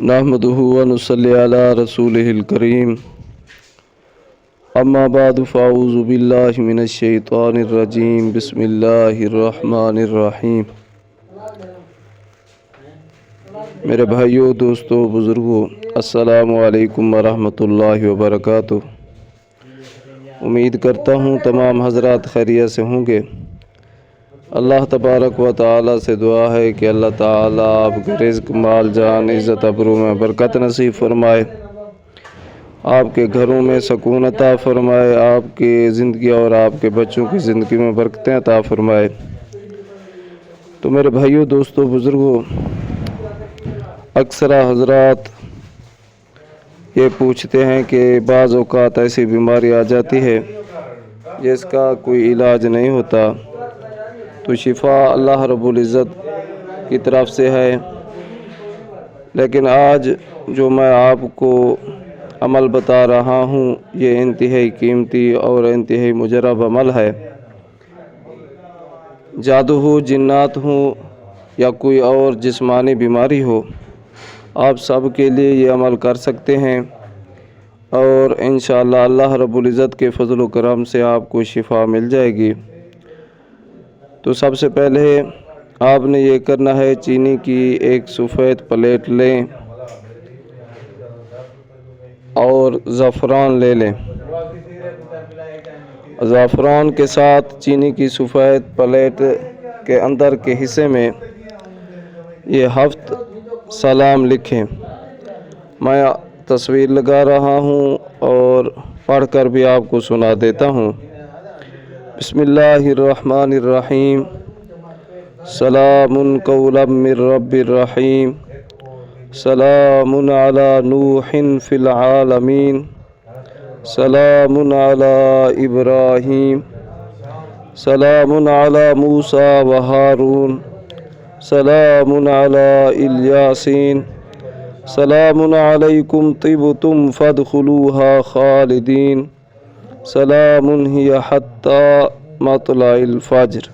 نحمدہ و نصلی علی رسولہ الکریم اما بعد فاعوذ باللہ من الشیطان الرجیم بسم اللہ الرحمن الرحیم۔ میرے بھائیوں، دوستوں، بزرگوں، السلام علیکم ورحمۃ اللہ وبرکاتہ۔ امید کرتا ہوں تمام حضرات خیریت سے ہوں گے۔ اللہ تبارک و تعالی سے دعا ہے کہ اللہ تعالی آپ کے رزق، مال، جان، عزت، ابرو میں برکت نصیب فرمائے، آپ کے گھروں میں سکون عطا فرمائے، آپ کی زندگی اور آپ کے بچوں کی زندگی میں برکتیں عطا فرمائے۔ تو میرے بھائیوں، دوستوں، بزرگوں، اکثر حضرات یہ پوچھتے ہیں کہ بعض اوقات ایسی بیماری آ جاتی ہے جس کا کوئی علاج نہیں ہوتا، تو شفا اللہ رب العزت کی طرف سے ہے، لیکن آج جو میں آپ کو عمل بتا رہا ہوں یہ انتہائی قیمتی اور انتہائی مجرب عمل ہے۔ جادو ہو، جنات ہوں یا کوئی اور جسمانی بیماری ہو، آپ سب کے لیے یہ عمل کر سکتے ہیں، اور انشاءاللہ اللہ رب العزت کے فضل و کرم سے آپ کو شفا مل جائے گی۔ تو سب سے پہلے آپ نے یہ کرنا ہے، چینی کی ایک سفید پلیٹ لیں اور زعفران لے لیں۔ زعفران کے ساتھ چینی کی سفید پلیٹ کے اندر کے حصے میں یہ 7 سلام لکھیں۔ میں تصویر لگا رہا ہوں اور پڑھ کر بھی آپ کو سنا دیتا ہوں۔ بسم اللہ الرحمن الرحیم۔ سلام قولا من رب الرحیم۔ سلام علی نوح فی العالمین۔ سلام علی ابراہیم۔ سلام علی موسیٰ و ہارون۔ سلام علی الیاسین۔ سلام علیکم طبتم فادخلوها خالدین۔ سلام ہی حتی مطلع الفجر۔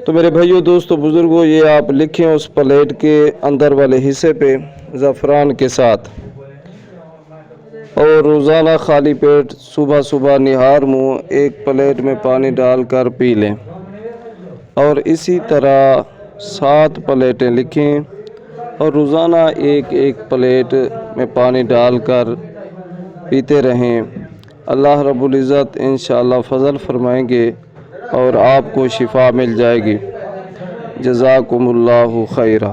تو میرے بھائیوں، دوستوں، بزرگوں، یہ آپ لکھیں اس پلیٹ کے اندر والے حصے پہ زعفران کے ساتھ، اور روزانہ خالی پیٹ صبح نہار منہ ایک پلیٹ میں پانی ڈال کر پی لیں، اور اسی طرح 7 پلیٹیں لکھیں اور روزانہ ایک پلیٹ میں پانی ڈال کر پیتے رہیں۔ اللہ رب العزت انشاءاللہ فضل فرمائیں گے اور آپ کو شفا مل جائے گی۔ جزاکم اللہ خیرہ۔